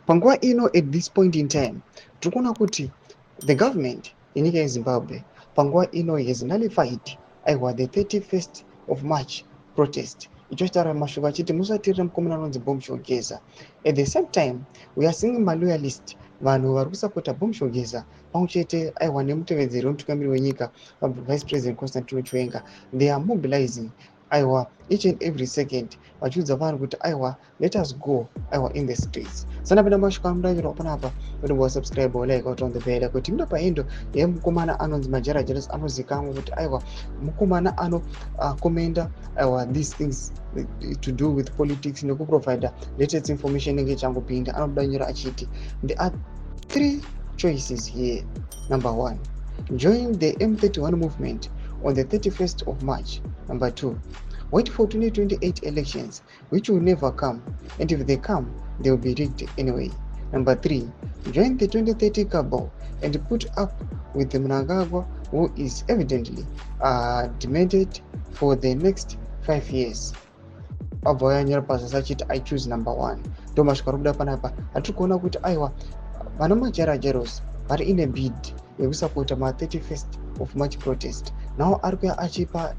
Panguva ino at this point in time tikuona kuti the government yenyika yeZimbabwe panguva ino has nullified the 31st of March protest ichotaura mashoko achiti musatirira mukomana anonzi Bob Shogeza. At the same time we are seeing maloyalist vanhu vari kusapota Bob Shogeza pamwe chete nemutevedzeri wemutungamiri wenyika vice president Constantine Chiwenga. They are mobilizing each and every second vachiudza vanhu kuti let us go in the streets. Sanapinda mashoko anodanyirwa panapa kuti subscribe like on the bell kuti muda paendo yemukomana anonzi Majara Jairus anozikamwa kuti mukomana ano komenda these things to do with politics nekuprovide latest information nenge changopinda anodanyira achiti there are 3 choices here. Number 1, join the M31 movement on the 31st of March. Number 2, wait for 2028 elections, which will never come, and if they come, they will be rigged anyway. Number 3, join the 2030 cabal and put up with the Mnangagwa, who is evidently demented for the next 5 years. I choose number 1. Thomas Karuda Panapa, Atukona kuti vana Majara Jairus vari in a bid yekusapota ma 31st of March protest. Now arikuya achipa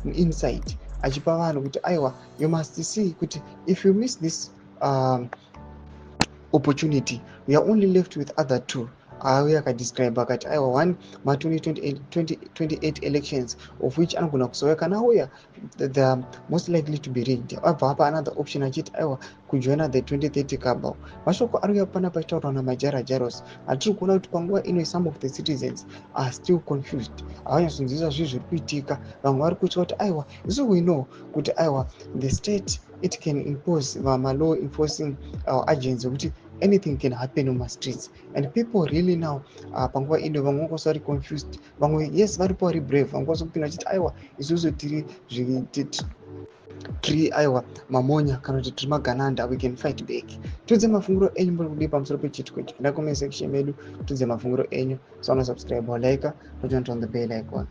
insight achipa vanhu kuti you must see kuti if you miss this opportunity we are only left with other 2. Auya akadescribe akati one ma 2028 elections of which anogona kusoweka nauya they are most likely to be rigged. Abva apa another option achiti kujoina the 2030 cabal. Mashoko ariuya panapa achitaurwa naMajara Jairus atiri kuona kuti panguva ino some of the citizens are still confused, havanyatsoziva zviri zviri kuitika. Vamwe vari kutya kuti so we know kuti the state it can impose law enforcing agents kuti anything can happen on the streets, and people really now panguva ino vamwe vangosari confused, vamwe yes varipo vari brave, vamwe vasokupinda vachiti isusu tiri mamonya kana kuti tiri magananda, we can fight back. Tudze mafunguro enyu muri kudii pamusoro pechitiko ichi. Pinda comment section medu tudze mafunguro enyu. So subscribe or like, don't on the bell icon.